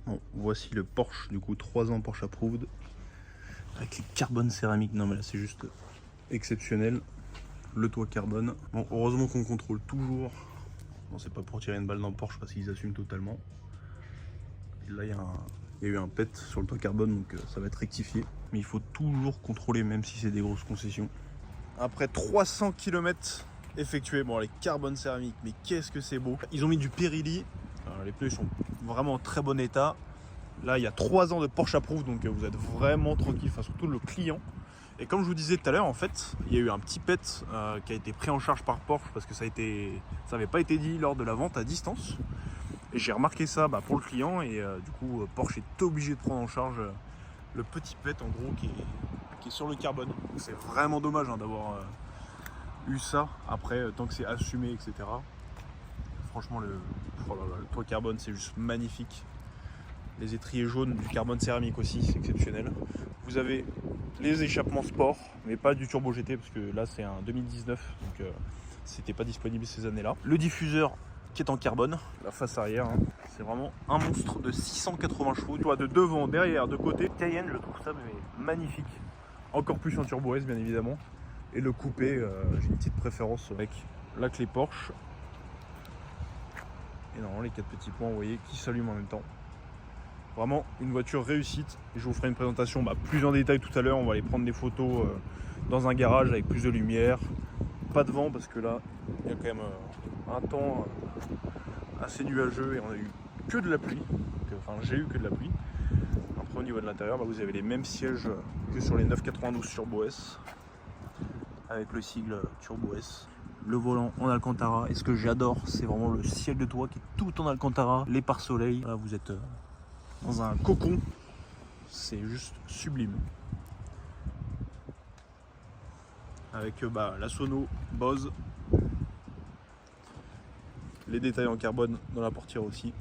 Bon, voici le Porsche, du coup 3 ans Porsche Approved. Avec les carbone céramique, non mais là c'est juste exceptionnel. Le toit carbone. Bon, heureusement qu'on contrôle toujours. Bon, c'est pas pour tirer une balle dans le Porsche parce qu'ils assument totalement. Et là il y a eu un pet sur le toit carbone, donc ça va être rectifié. Mais il faut toujours contrôler, même si c'est des grosses concessions. Après 300 km effectués, bon les carbone céramique, mais qu'est-ce que c'est beau. Ils ont mis du Pirelli. Alors, les pneus sont vraiment en très bon état. Là, il y a 3 ans de Porsche Approved, donc vous êtes vraiment tranquille, enfin surtout le client. Et comme je vous disais tout à l'heure, en fait, il y a eu un petit pet qui a été pris en charge par Porsche parce que ça n'avait pas été dit lors de la vente à distance. Et j'ai remarqué ça pour le client et du coup Porsche est obligé de prendre en charge le petit pet en gros qui est sur le carbone. C'est vraiment dommage d'avoir eu ça après, tant que c'est assumé, etc. Franchement, le toit carbone, c'est juste magnifique. Les étriers jaunes du carbone céramique aussi, c'est exceptionnel. Vous avez les échappements sport, mais pas du turbo GT, parce que là c'est un 2019, donc c'était pas disponible ces années-là. Le diffuseur qui est en carbone, la face arrière, c'est vraiment un monstre de 680 chevaux. Tu vois, de devant, derrière, de côté. Cayenne, je trouve ça mais magnifique. Encore plus en turbo S, bien évidemment. Et le coupé, j'ai une petite préférence avec la clé Porsche. Et normalement les 4 petits points, vous voyez, qui s'allument en même temps. Vraiment une voiture réussite. Et je vous ferai une présentation plus en détail tout à l'heure. On va aller prendre des photos dans un garage avec plus de lumière. Pas de vent parce que là, il y a quand même un temps assez nuageux et on a eu que de la pluie. Enfin, j'ai eu que de la pluie. Après, au niveau de l'intérieur, vous avez les mêmes sièges que sur les 992 Turbo S. Avec le sigle Turbo S. Le volant en Alcantara. Et ce que j'adore, c'est vraiment le ciel de toit qui est tout en Alcantara. Les pare-soleil. Là, vous êtes dans un cocon. C'est juste sublime. Avec la sono Bose. Les détails en carbone dans la portière aussi.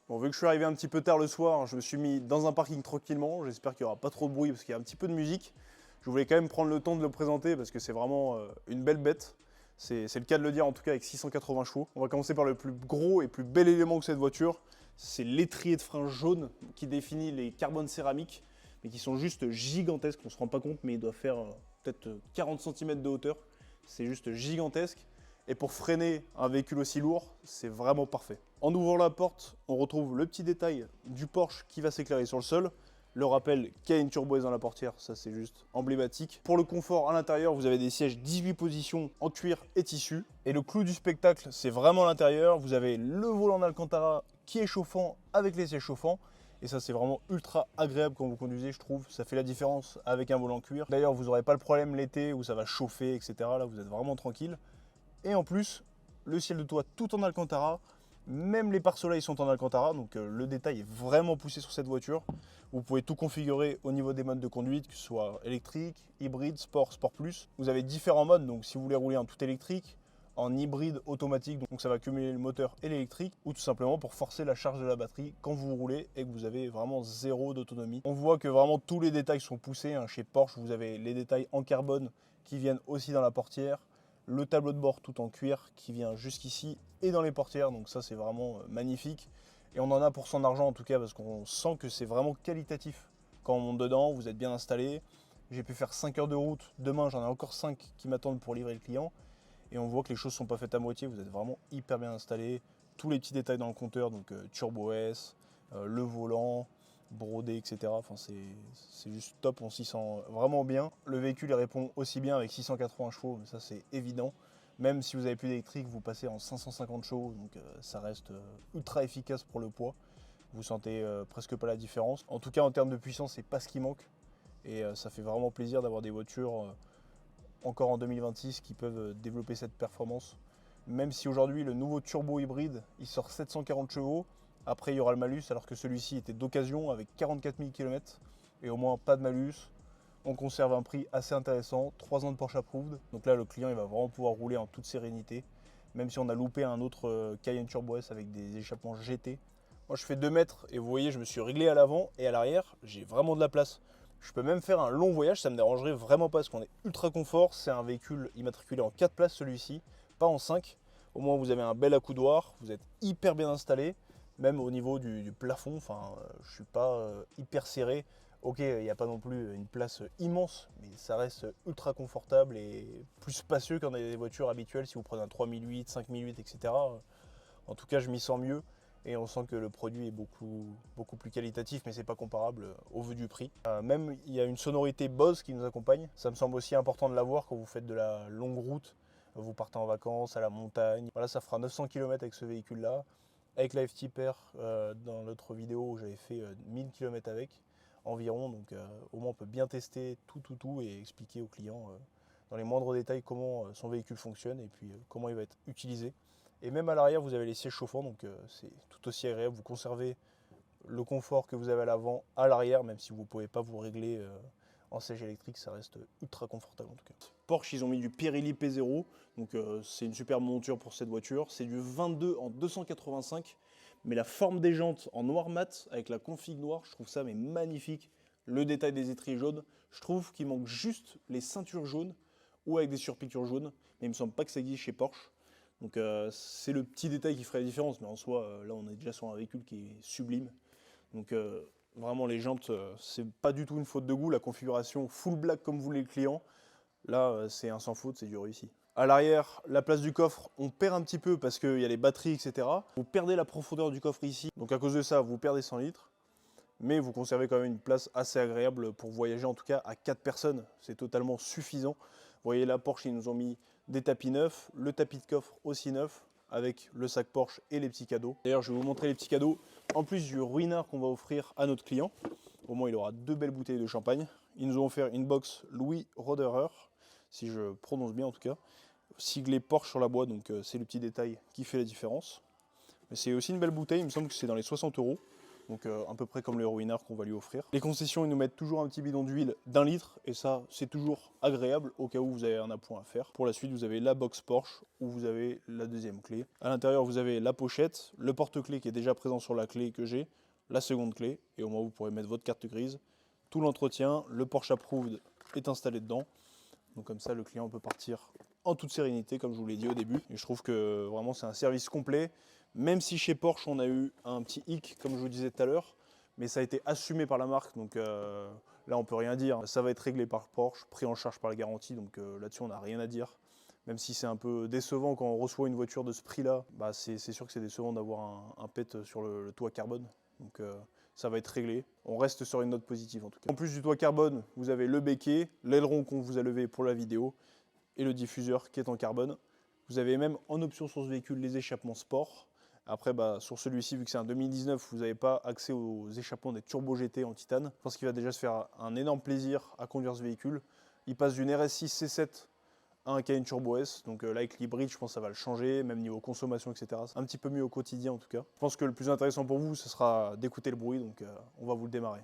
Bon, vu que je suis arrivé un petit peu tard le soir, je me suis mis dans un parking tranquillement. J'espère qu'il n'y aura pas trop de bruit parce qu'il y a un petit peu de musique. Je voulais quand même prendre le temps de le présenter parce que c'est vraiment une belle bête. C'est le cas de le dire en tout cas avec 680 chevaux. On va commencer par le plus gros et plus bel élément de cette voiture. C'est l'étrier de frein jaune qui définit les carbones céramiques, mais qui sont juste gigantesques. On ne se rend pas compte, mais il doit faire peut-être 40 cm de hauteur. C'est juste gigantesque. Et pour freiner un véhicule aussi lourd, c'est vraiment parfait. En ouvrant la porte, on retrouve le petit détail du Porsche qui va s'éclairer sur le sol. Le rappel qu'il y a une turbo S dans la portière, ça c'est juste emblématique. Pour le confort à l'intérieur, vous avez des sièges 18 positions en cuir et tissu. Et le clou du spectacle, c'est vraiment l'intérieur. Vous avez le volant d'Alcantara qui est chauffant avec les sièges chauffants. Et ça c'est vraiment ultra agréable quand vous conduisez, je trouve. Ça fait la différence avec un volant cuir. D'ailleurs, vous n'aurez pas le problème l'été où ça va chauffer, etc. Là, vous êtes vraiment tranquille. Et en plus, le ciel de toit tout en Alcantara, même les pare-soleil sont en Alcantara, donc le détail est vraiment poussé sur cette voiture. Vous pouvez tout configurer au niveau des modes de conduite, que ce soit électrique, hybride, sport, sport plus. Vous avez différents modes, donc si vous voulez rouler en tout électrique, en hybride automatique, donc ça va cumuler le moteur et l'électrique, ou tout simplement pour forcer la charge de la batterie quand vous roulez et que vous avez vraiment zéro d'autonomie. On voit que vraiment tous les détails sont poussés. Chez Porsche, vous avez les détails en carbone qui viennent aussi dans la portière. Le tableau de bord tout en cuir qui vient jusqu'ici et dans les portières, donc ça c'est vraiment magnifique. Et on en a pour son argent en tout cas parce qu'on sent que c'est vraiment qualitatif. Quand on monte dedans, vous êtes bien installé. J'ai pu faire 5 heures de route, demain j'en ai encore 5 qui m'attendent pour livrer le client. Et on voit que les choses ne sont pas faites à moitié, vous êtes vraiment hyper bien installé. Tous les petits détails dans le compteur, donc Turbo S, le volant, brodé, etc. Enfin, c'est juste top, on s'y sent vraiment bien. Le véhicule il répond aussi bien avec 680 chevaux, mais ça c'est évident. Même si vous n'avez plus d'électrique, vous passez en 550 chevaux, donc ça reste ultra efficace pour le poids. Vous sentez presque pas la différence. En tout cas, en termes de puissance, c'est pas ce qui manque. Et ça fait vraiment plaisir d'avoir des voitures encore en 2026 qui peuvent développer cette performance. Même si aujourd'hui, le nouveau turbo hybride, il sort 740 chevaux. Après, il y aura le malus, alors que celui-ci était d'occasion avec 44 000 km et au moins pas de malus. On conserve un prix assez intéressant, 3 ans de Porsche Approved. Donc là, le client il va vraiment pouvoir rouler en toute sérénité, même si on a loupé un autre Cayenne Turbo S avec des échappements GT. Moi, je fais 2 mètres et vous voyez, je me suis réglé à l'avant et à l'arrière, j'ai vraiment de la place. Je peux même faire un long voyage, ça ne me dérangerait vraiment pas parce qu'on est ultra confort. C'est un véhicule immatriculé en 4 places celui-ci, pas en 5. Au moins, vous avez un bel accoudoir, vous êtes hyper bien installé. même au niveau du plafond, je suis pas hyper serré. Ok, il n'y a pas non plus une place immense, mais ça reste ultra confortable et plus spacieux qu'en des voitures habituelles si vous prenez un 3008, 5008, etc. En tout cas, je m'y sens mieux et on sent que le produit est beaucoup plus qualitatif, mais c'est pas comparable au vu du prix. Même il y a une sonorité Bose qui nous accompagne. Ça me semble aussi important de l'avoir quand vous faites de la longue route, vous partez en vacances, à la montagne. Voilà, ça fera 900 km avec ce véhicule-là. Avec la FT Pair, dans l'autre vidéo, j'avais fait 1000 km avec environ, donc au moins on peut bien tester tout et expliquer au client dans les moindres détails comment son véhicule fonctionne et puis comment il va être utilisé. Et même à l'arrière vous avez les sièges chauffants, donc c'est tout aussi agréable, vous conservez le confort que vous avez à l'avant, à l'arrière, même si vous ne pouvez pas vous régler en siège électrique, ça reste ultra confortable en tout cas. Porsche, ils ont mis du Pirelli P0, donc c'est une superbe monture pour cette voiture, c'est du 22 en 285. Mais la forme des jantes en noir mat avec la config noire, je trouve ça mais magnifique. Le détail des étriers jaunes, je trouve qu'il manque juste les ceintures jaunes ou avec des surpiqûres jaunes. Mais il me semble pas que ça existe chez Porsche. Donc c'est le petit détail qui ferait la différence. Mais en soi, là on est déjà sur un véhicule qui est sublime. Donc vraiment les jantes, c'est pas du tout une faute de goût. La configuration full black comme voulait le client, là c'est un sans faute, c'est du réussi. À l'arrière, la place du coffre, on perd un petit peu parce qu'il y a les batteries, etc. Vous perdez la profondeur du coffre ici, donc à cause de ça, vous perdez 100 litres. Mais vous conservez quand même une place assez agréable pour voyager, en tout cas à 4 personnes. C'est totalement suffisant. Vous voyez là, Porsche, ils nous ont mis des tapis neufs, le tapis de coffre aussi neuf, avec le sac Porsche et les petits cadeaux. D'ailleurs, je vais vous montrer les petits cadeaux, en plus du ruinard qu'on va offrir à notre client. Au moins, il aura 2 belles bouteilles de champagne. Ils nous ont offert une box Louis Roderer, si je prononce bien en tout cas. Siglé Porsche sur la boîte, donc c'est le petit détail qui fait la différence. Mais c'est aussi une belle bouteille, il me semble que c'est dans les 60 €, donc à peu près comme le ruinard qu'on va lui offrir. Les concessions, ils nous mettent toujours un petit bidon d'huile d'1 litre, et ça c'est toujours agréable au cas où vous avez un appoint à faire. Pour la suite, vous avez la box Porsche, où vous avez la deuxième clé. À l'intérieur, vous avez la pochette, le porte-clés qui est déjà présent sur la clé que j'ai, la seconde clé, et au moins vous pourrez mettre votre carte grise. Tout l'entretien, le Porsche Approved est installé dedans, donc comme ça le client peut partir en toute sérénité, comme je vous l'ai dit au début. Et je trouve que vraiment c'est un service complet, même si chez Porsche on a eu un petit hic, comme je vous disais tout à l'heure, mais ça a été assumé par la marque, donc là on peut rien dire. Ça va être réglé par Porsche, pris en charge par la garantie, donc là-dessus on n'a rien à dire. Même si c'est un peu décevant quand on reçoit une voiture de ce prix-là, bah c'est sûr que c'est décevant d'avoir un pet sur le toit carbone. Donc ça va être réglé. On reste sur une note positive en tout cas. En plus du toit carbone, vous avez le béquet, l'aileron qu'on vous a levé pour la vidéo, et le diffuseur qui est en carbone. Vous avez même en option sur ce véhicule les échappements sport. Après, sur celui-ci, vu que c'est un 2019, vous n'avez pas accès aux échappements des Turbo GT en titane. Je pense qu'il va déjà se faire un énorme plaisir à conduire ce véhicule. Il passe d'une RS6 C7 à un Cayenne Turbo S. Donc là, avec l'hybride, je pense que ça va le changer, même niveau consommation, etc. C'est un petit peu mieux au quotidien en tout cas. Je pense que le plus intéressant pour vous, ce sera d'écouter le bruit. Donc on va vous le démarrer.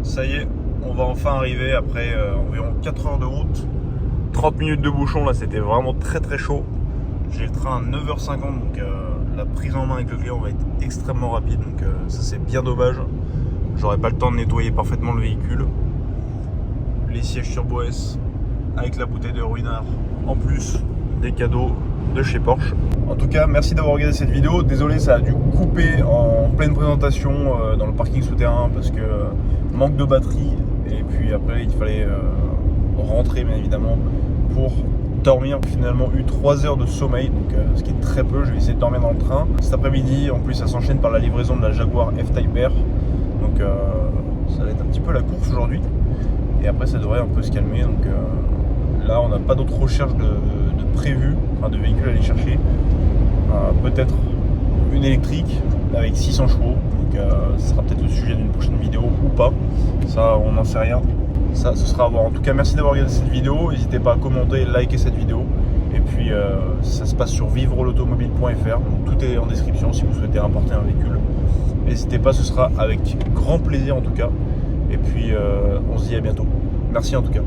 Ça y est, on va enfin arriver après environ 4 heures de route, 30 minutes de bouchon, là c'était vraiment très chaud. J'ai le train à 9h50, donc la prise en main avec le client va être extrêmement rapide, donc ça c'est bien dommage. J'aurai pas le temps de nettoyer parfaitement le véhicule. Les sièges Turbo S avec la bouteille de ruinard, en plus des cadeaux de chez Porsche. En tout cas, merci d'avoir regardé cette vidéo. Désolé, ça a dû couper en pleine présentation dans le parking souterrain parce que manque de batterie. Et puis après, il fallait rentrer, bien évidemment, pour dormir. Finalement, eu 3 heures de sommeil, donc ce qui est très peu. Je vais essayer de dormir dans le train. Cet après-midi, en plus, ça s'enchaîne par la livraison de la Jaguar F-Type R. Donc ça va être un petit peu la course aujourd'hui. Et après, ça devrait un peu se calmer. Donc là, on n'a pas d'autres recherches de prévues, enfin de véhicules à aller chercher. Peut-être une électrique avec 600 chevaux. Donc ce sera peut-être le sujet d'une prochaine vidéo ou pas. Ça, on n'en sait rien. Ça, ce sera à voir. En tout cas, merci d'avoir regardé cette vidéo. N'hésitez pas à commenter et liker cette vidéo. Et puis, ça se passe sur vivrelautomobile.fr. Tout est en description si vous souhaitez importer un véhicule. N'hésitez pas, ce sera avec grand plaisir en tout cas. Et puis, on se dit à bientôt. Merci en tout cas.